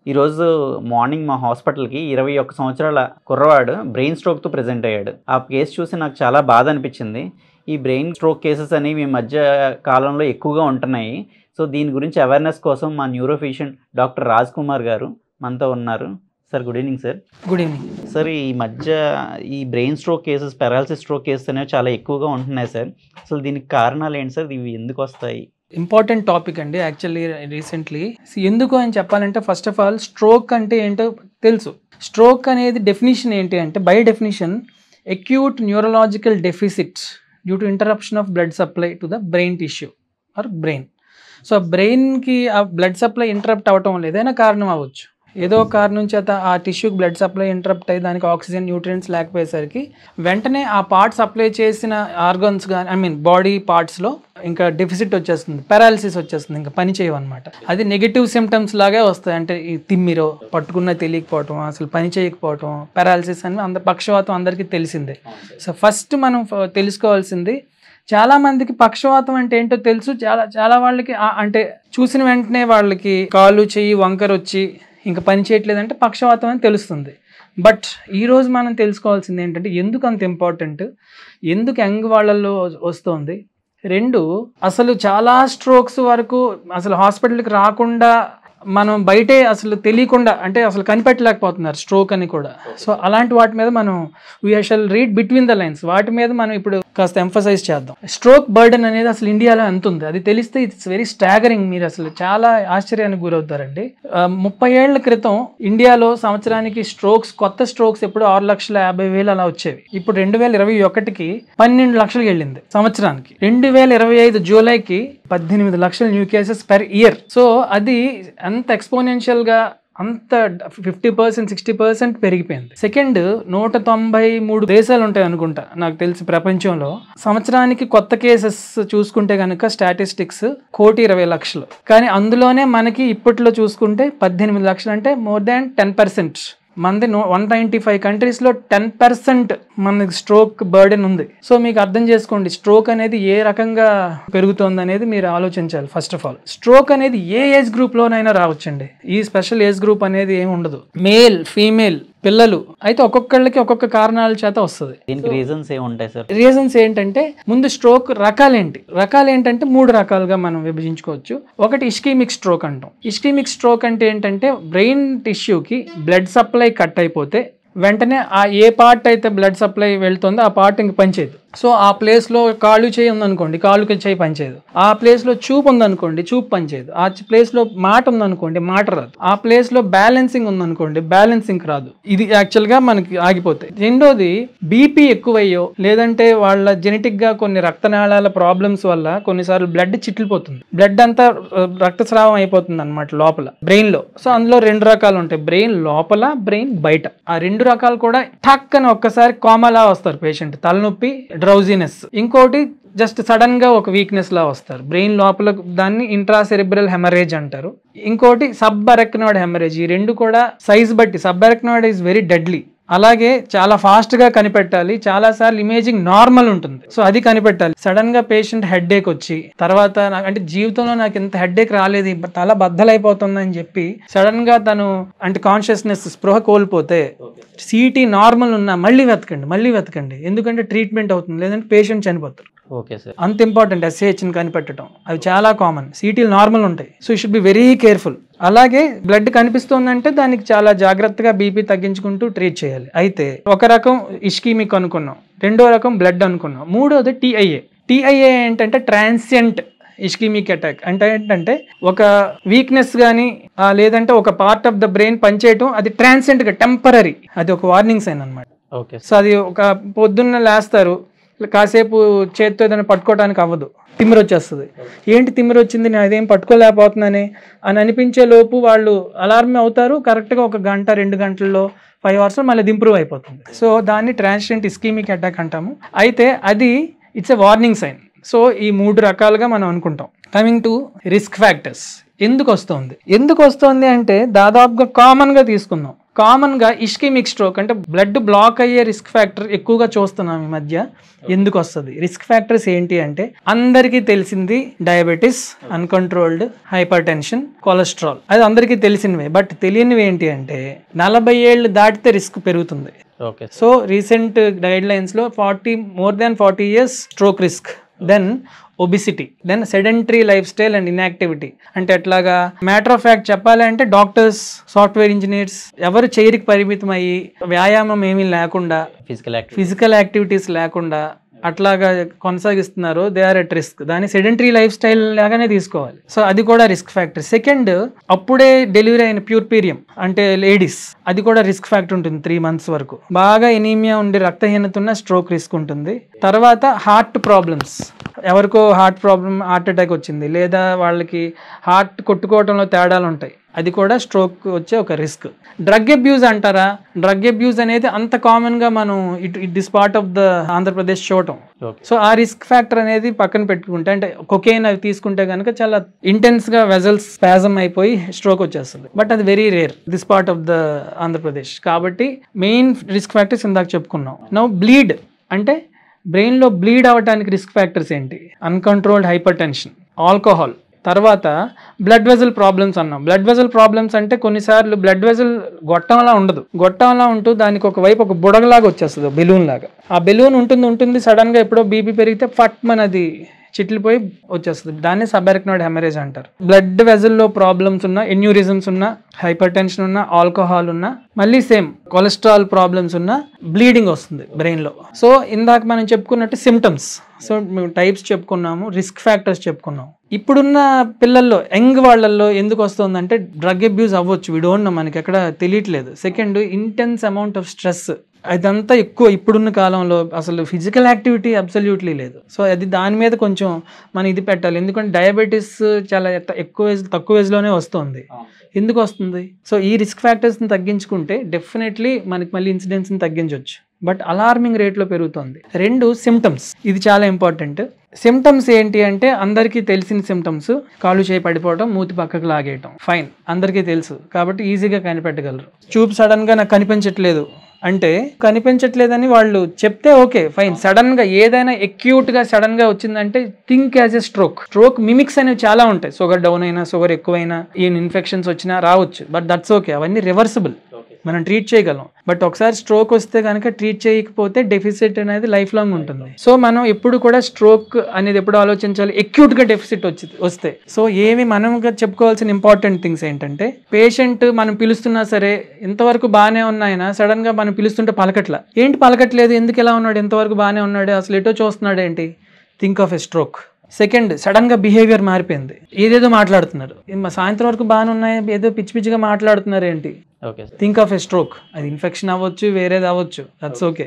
ఈరోజు మార్నింగ్ మా హాస్పిటల్‌కి 21 సంవత్సరాల కుర్రవాడు బ్రెయిన్ స్ట్రోక్‌తో ప్రెజెంట్ అయ్యాడు. ఆ కేస్ చూసి నాకు చాలా బాధ అనిపించింది. ఈ బ్రెయిన్ స్ట్రోక్ కేసెస్ అనేవి ఈ మధ్య కాలంలో ఎక్కువగా ఉంటున్నాయి. సో, దీని గురించి అవేర్‌నెస్ కోసం మా neuro physician doctor Raj Kumar గారు మనతో ఉన్నారు. Sir good evening sir. Good evening. Sir ఈ మధ్య ఈ brain stroke cases, paralysis stroke cases అనేవి చాలా ఎక్కువగా ఉంటున్నాయి సార్. అసలు దీనికి కారణాలు ఏంటి సార్? ఇవి ఎందుకు వస్తాయి? ఇంపార్టెంట్ టాపిక్ అండి యాక్చువల్లీ రీసెంట్లీ. ఎందుకు అని చెప్పాలంటే ఫస్ట్ ఆఫ్ ఆల్ స్ట్రోక్ అంటే ఏంటో తెలుసు. స్ట్రోక్ అనేది డెఫినేషన్ ఏంటి అంటే by definition acute neurological deficit due to interruption of blood supply to the brain tissue or brain. So బ్రెయిన్కి ఆ బ్లడ్ సప్లై ఇంటరప్ట్ అవ్వటం వల్ల ఏదైనా కారణం అవ్వచ్చు. ఏదో కారణం చేత ఆ టిష్యూకి బ్లడ్ సప్లై ఇంటరప్ట్ అయ్యి దానికి ఆక్సిజన్ న్యూట్రియంట్స్ లేకపోయేసరికి వెంటనే ఆ పార్ట్ సప్లై చేసిన ఆర్గన్స్ కానీ బాడీ పార్ట్స్లో ఇంకా డెఫిసిట్ వచ్చేస్తుంది, పారాలిసిస్ వచ్చేస్తుంది, ఇంకా పని చేయవన్నమాట. అది నెగిటివ్ సిమ్టమ్స్ లాగే వస్తాయి. అంటే ఈ తిమ్మిరో, పట్టుకున్న తెలియకపోవటం, అసలు పని చేయకపోవటం, పారాలిసిస్ అని పక్షవాతం అందరికీ తెలిసిందే. సో ఫస్ట్ మనం తెలుసుకోవాల్సింది, చాలామందికి పక్షవాతం అంటే ఏంటో తెలుసు. చాలా వాళ్ళకి అంటే చూసిన వెంటనే వాళ్ళకి కాలు చెయ్యి వంకర వచ్చి ఇంకా పని చేయట్లేదంటే పక్షవాతం అని తెలుస్తుంది. బట్ ఈరోజు మనం తెలుసుకోవాల్సింది ఏంటంటే ఎందుకు అంత ఇంపార్టెంట్, ఎందుకు యంగ్ వాళ్ళల్లో వస్తుంది. రెండు, అసలు చాలా స్ట్రోక్స్ వరకు అసలు హాస్పిటల్కి రాకుండా మనం బయటే అసలు తెలియకుండా అంటే అసలు కనిపెట్టలేకపోతున్నారు స్ట్రోక్ అని కూడా. సో అలాంటి వాటి మీద మనం we shall read between the lines. వాటి మీద మనం ఇప్పుడు కాస్త ఎంఫసైజ్ చేద్దాం. స్ట్రోక్ బర్డెన్ అనేది అసలు ఇండియాలో ఎంత ఉంది అది తెలిస్తే ఇట్స్ వెరీ స్టాగరింగ్. మీరు అసలు చాలా ఆశ్చర్యానికి గురవుతారండి. 30 ఏళ్ల క్రితం ఇండియాలో సంవత్సరానికి కొత్త స్ట్రోక్స్ ఎప్పుడు 6,50,000 అలా వచ్చేవి. ఇప్పుడు 2021కి 12 లక్షలకు వెళ్ళింది సంవత్సరానికి. 2025 జూలైకి 18 లక్షల new cases per year. So అది అంత ఎక్స్పోనెన్షియల్గా అంత 50%, 60% పెరిగిపోయింది. సెకండ్, 193 దేశాలు ఉంటాయి అనుకుంటా నాకు తెలిసి ప్రపంచంలో. సంవత్సరానికి కొత్త కేసెస్ చూసుకుంటే కనుక స్టాటిస్టిక్స్ 1,20,00,000. కానీ అందులోనే మనకి ఇప్పట్లో చూసుకుంటే 18 లక్షలు, అంటే మోర్ దాన్ 10%. మనది 195 కంట్రీస్లో 10% మనకి స్ట్రోక్ బర్డెన్ ఉంది. సో మీకు అర్థం చేసుకోండి స్ట్రోక్ అనేది ఏ రకంగా పెరుగుతుంది అనేది మీరు ఆలోచించాలి. ఫస్ట్ ఆఫ్ ఆల్ స్ట్రోక్ అనేది ఏ ఏజ్ గ్రూప్లోనైనా రావచ్చండి. ఈ స్పెషల్ ఏజ్ గ్రూప్ అనేది ఏమి ఉండదు. మేల్, ఫీమేల్, పిల్లలు అయితే ఒక్కొక్కళ్ళకి ఒక్కొక్క కారణాల చేత వస్తుంది. దీనికి రీజన్స్ ఏముంటాయి సార్? రీజన్స్ ఏంటంటే ముందు స్ట్రోక్ రకాలేంటి? 3 రకాలుగా మనం విభజించుకోవచ్చు. ఒకటి ఇస్కీమిక్ స్ట్రోక్ అంటాం. ఇస్కీమిక్ స్ట్రోక్ అంటే ఏంటంటే బ్రెయిన్ టిష్యూకి బ్లడ్ సప్లై కట్ అయిపోతే వెంటనే ఆ ఏ పార్ట్ అయితే బ్లడ్ సప్లై వెళ్తుందో ఆ పార్ట్ ఇంక పనిచేయదు. సో ఆ ప్లేస్లో కాళ్ళు చేయి ఉందనుకోండి, కాళ్ళుకి చేయి పనిచేయదు. ఆ ప్లేస్లో చూపు ఉందనుకోండి, చూపు పనిచేయదు. ఆ ప్లేస్లో మాట ఉందనుకోండి, మాట రాదు. ఆ ప్లేస్లో బ్యాలెన్సింగ్ ఉందనుకోండి, బ్యాలెన్సింగ్ రాదు. ఇది యాక్చువల్గా మనకి ఆగిపోతాయి. రెండోది, బీపీ ఎక్కువయ్యో లేదంటే వాళ్ళ జెనెటిక్గా కొన్ని రక్తనాళాల ప్రాబ్లమ్స్ వల్ల కొన్నిసార్లు బ్లడ్ చిట్లిపోతుంది. బ్లడ్ అంతా రక్తస్రావం అయిపోతుంది అనమాట లోపల బ్రెయిన్లో. సో అందులో 2 రకాలు ఉంటాయి, బ్రెయిన్ లోపల, బ్రెయిన్ బయట. ఆ 2 రకాలు కూడా ఠక్ అని ఒక్కసారి కోమాలా వస్తారు పేషెంట్, తలనొప్పి, డ్రౌజీనెస్. ఇంకోటి జస్ట్ సడన్ గా ఒక వీక్నెస్ లా వస్తారు బ్రెయిన్ లోపల, దాన్ని ఇంట్రాసెరిబ్రల్ హెమరేజ్ అంటారు. ఇంకోటి సబ్ అరెక్నాయిడ్ హెమరేజ్. ఈ 2 కూడా సైజ్ బట్టి, సబ్ అరెక్నాయిడ్ ఈజ్ వెరీ డెడ్లీ. అలాగే చాలా ఫాస్ట్గా కనిపెట్టాలి. చాలాసార్లు ఇమేజింగ్ నార్మల్ ఉంటుంది, సో అది కనిపెట్టాలి. సడన్గా పేషెంట్ హెడ్ఏక్ వచ్చి తర్వాత అంటే జీవితంలో నాకు ఇంత హెడ్ఏక్ రాలేదు, తల బద్దలైపోతుందని చెప్పి సడన్గా తను అంటే కాన్షియస్నెస్, స్పృహ కోల్పోతే సిటీ నార్మల్ ఉన్నా మళ్ళీ వెతకండి. ఎందుకంటే ట్రీట్మెంట్ అవుతుంది, లేదంటే పేషెంట్ చనిపోతారు. Okay sir. అంత ఇంపార్టెంట్ ఎస్ఏహెచ్ని కనిపెట్టడం. అవి చాలా కామన్. సిటీలు నార్మల్ ఉంటాయి, so you should be very careful. అలాగే బ్లడ్ కనిపిస్తుందంటే దానికి చాలా జాగ్రత్తగా బీపీ తగ్గించుకుంటూ ట్రీట్ చేయాలి. అయితే ఒక రకం ఇస్కీమిక్ అనుకున్నాం, రెండో రకం బ్లడ్ అనుకున్నాం, మూడోది టీఐఏ ఏంటంటే ట్రాన్సియంట్ ఇస్కీమిక్ అటాక్. అంటే ఏంటంటే ఒక వీక్నెస్ కానీ లేదంటే ఒక పార్ట్ ఆఫ్ ద బ్రెయిన్ పనిచేయటం, అది ట్రాన్సియంట్గా టెంపరరీ, అది ఒక వార్నింగ్ సైన్ అనమాట. ఓకే. సో అది ఒక పొద్దున్న లేస్తారు, కాసేపు చేత్తో ఏదైనా పట్టుకోవడానికి అవ్వదు, తిమ్మిరి వచ్చేస్తుంది. ఏంటి తిమ్మిరి వచ్చింది, నేను అదేం పట్టుకోలేకపోతున్నానే అని అనిపించే లోపు వాళ్ళు అలారం అవుతారు. కరెక్ట్గా 1 గంట 2 గంటల్లో 5 hours మళ్ళీ ఇంప్రూవ్ అయిపోతుంది. సో దాన్ని ట్రాన్సియంట్ ఇస్కీమిక్ అటాక్ అంటాము. అయితే అది it's a warning sign. So ఈ 3 రకాలుగా మనం అనుకుంటాం. Coming to risk factors. ఎందుకు వస్తుంది అంటే దాదాపుగా కామన్గా తీసుకుందాం. కామన్ గా ఇస్కెమిక్ స్ట్రోక్ అంటే బ్లడ్ బ్లాక్ అయ్యే రిస్క్ ఫ్యాక్టర్ ఎక్కువగా చూస్తున్నాం ఈ మధ్య. ఎందుకు వస్తుంది? రిస్క్ ఫ్యాక్టర్స్ ఏంటి అంటే అందరికీ తెలిసింది diabetes, uncontrolled hyper tension, cholesterol, అది అందరికీ తెలిసినవే. బట్ తెలియనివి ఏంటి అంటే 40 ఏళ్ళు దాటితే రిస్క్ పెరుగుతుంది. సో రీసెంట్ గైడ్ లైన్స్ లో more than 40 years stroke risk, then obesity, then sedentary lifestyle and inactivity. అంటే ఎట్లాగా మ్యాటర్ ఆఫ్ ఫ్యాక్ట్ చెప్పాలంటే డాక్టర్స్, సాఫ్ట్వేర్ ఇంజనీర్స్ ఎవరు చైర్కి పరిమితం అయ్యి వ్యాయామం ఏమీ లేకుండా, ఫిజికల్ యాక్టివిటీస్ లేకుండా అట్లాగా కొనసాగిస్తున్నారు, దే ఆర్ ఎట్ రిస్క్. దాన్ని సెడెంటరీ లైఫ్ స్టైల్ లాగానే తీసుకోవాలి. సో అది కూడా రిస్క్ ఫ్యాక్టర్. సెకండ్, అప్పుడే డెలివరీ అయిన ప్యూర్పీరియం అంటే లేడీస్, అది కూడా రిస్క్ ఫ్యాక్టర్ ఉంటుంది 3 months వరకు. బాగా ఎనీమియా ఉండి రక్తహీనత ఉన్న స్ట్రోక్ రిస్క్ ఉంటుంది. తర్వాత హార్ట్ ప్రాబ్లమ్స్, ఎవరికో హార్ట్ అటాక్ వచ్చింది, లేదా వాళ్ళకి హార్ట్ కొట్టుకోవడంలో తేడాలు ఉంటాయి, అది కూడా స్ట్రోక్ వచ్చే ఒక రిస్క్. డ్రగ్ అబ్యూజ్ అంటారా? డ్రగ్ అబ్యూజ్ అనేది అంత కామన్ గా మనం this part of the Andhra Pradesh చూడటం. సో ఆ రిస్క్ ఫ్యాక్టర్ అనేది పక్కన పెట్టుకుంటే, అంటే కొకైన్ అవి తీసుకుంటే కనుక చాలా ఇంటెన్స్ గా వెజల్స్ స్పాజమ్ అయిపోయి స్ట్రోక్ వచ్చేస్తుంది. బట్ అది very rare this part of the Andhra Pradesh. కాబట్టి మెయిన్ రిస్క్ ఫ్యాక్టర్స్ ఇందాక చెప్పుకున్నాం. నౌ బ్లీడ్ అంటే బ్రెయిన్ లో బ్లీడ్ అవడానికి రిస్క్ ఫ్యాక్టర్స్ ఏంటి? అన్కంట్రోల్డ్ హైపర్ టెన్షన్, ఆల్కహాల్, తర్వాత బ్లడ్ వెజల్ ప్రాబ్లమ్స్ అన్నాం. బ్లడ్ వెజల్ ప్రాబ్లమ్స్ అంటే కొన్నిసార్లు బ్లడ్ వెజల్ గొట్టంలా ఉండదు, గొట్టంలా ఉంటూ దానికి ఒక వైపు ఒక బుడగలాగా వచ్చేస్తుంది, బెలూన్ లాగా. ఆ బెలూన్ ఉంటుంది సడన్ గా ఎప్పుడో బీపీ పెరిగితే ఫట్ మనది చిట్లిపోయి వచ్చేస్తుంది. దాన్ని సబ్అరక్నాయిడ్ హెమరేజ్ అంటారు. బ్లడ్ వెజల్లో ప్రాబ్లమ్స్ ఉన్న, ఎన్యూరిజమ్స్ ఉన్న, హైపర్ టెన్షన్ ఉన్న, ఆల్కహాల్ ఉన్న, మళ్ళీ సేమ్ కొలెస్ట్రాల్ ప్రాబ్లమ్స్ ఉన్న బ్లీడింగ్ వస్తుంది బ్రెయిన్ లో. సో ఇందాక మనం చెప్పుకున్నట్టు సిమ్టమ్స్, సో మేము టైప్స్ చెప్పుకున్నాము, రిస్క్ ఫ్యాక్టర్స్ చెప్పుకున్నాం. ఇప్పుడున్న పిల్లల్లో, యంగ్ వాళ్ళల్లో ఎందుకు వస్తుందంటే డ్రగ్ అబ్యూస్ అవ్వచ్చు, వీ డోంట్ నో, మనకి ఎక్కడ తెలియట్లేదు. Second, intense amount of stress, అదంతా ఎక్కువ ఇప్పుడున్న కాలంలో. అసలు ఫిజికల్ యాక్టివిటీ అబ్సల్యూట్లీ లేదు. సో అది దాని మీద కొంచెం మనం ఇది పెట్టాలి. ఎందుకంటే డయాబెటీస్ చాలా తక్కువ ఏజ్లోనే వస్తుంది. ఎందుకు వస్తుంది? సో ఈ రిస్క్ ఫ్యాక్టర్స్ని తగ్గించుకుంటే డెఫినెట్లీ మనకి మళ్ళీ ఇన్సిడెంట్స్ని తగ్గించవచ్చు. బట్ అలార్మింగ్ రేట్లో పెరుగుతుంది. 2, సిమ్టమ్స్, ఇది చాలా ఇంపార్టెంట్. సిమ్టమ్స్ ఏంటి అంటే అందరికీ తెలిసిన సిమ్టమ్స్, కాళ్ళు చేయి పడిపోవడం, మూతి పక్కకు లాగేయటం, ఫైన్, అందరికీ తెలుసు కాబట్టి ఈజీగా కనిపెట్టగలరు. చూపు సడన్ గా నాకు కనిపించట్లేదు అంటే కనిపించట్లేదని వాళ్ళు చెప్తే ఓకే ఫైన్. సడన్ గా ఏదైనా ఎక్యూట్ గా సడన్ గా వచ్చిందంటే think as a stroke mimics అనేవి చాలా ఉంటాయి. షుగర్ డౌన్ అయినా, షుగర్ ఎక్కువైనా, ఏం ఇన్ఫెక్షన్స్ వచ్చినా రావచ్చు. బట్ దట్స్ ఓకే, అవన్నీ రివర్సిబుల్, మనం ట్రీట్ చేయగలం. బట్ ఒకసారి స్ట్రోక్ వస్తే కనుక ట్రీట్ చేయకపోతే డెఫిసిట్ అనేది లైఫ్ లాంగ్ ఉంటుంది. సో మనం ఎప్పుడు కూడా స్ట్రోక్ అనేది ఎప్పుడు ఆలోచించాలి, ఎక్యూట్ గా డెఫిసిట్ వస్తే. సో ఏమి మనం చెప్పుకోవాల్సిన ఇంపార్టెంట్ థింగ్స్ ఏంటంటే, పేషెంట్ మనం పిలుస్తున్నా సరే ఇంతవరకు బాగానే ఉన్నాయన సడన్ గా మనం పిలుస్తుంటే పలకట్లా, ఏంటి పలకట్లేదు, ఎందుకు ఇలా ఉన్నాడు, ఇంతవరకు బాగానే ఉన్నాడు, అసలు ఎటో చూస్తున్నాడు ఏంటి, think of a stroke. Second, sudden గా బిహేవియర్ మారిపోయింది, ఏదేదో మాట్లాడుతున్నారు, సాయంత్రం వరకు బాగానే ఉన్నాయి, ఏదో పిచ్చి పిచ్చిగా మాట్లాడుతున్నారు ఏంటి, థింక్ ఆఫ్ ఎ స్ట్రోక్. అది ఇన్ఫెక్షన్ అవ్వచ్చు, వేరేది అవ్వచ్చు, దట్స్ ఓకే.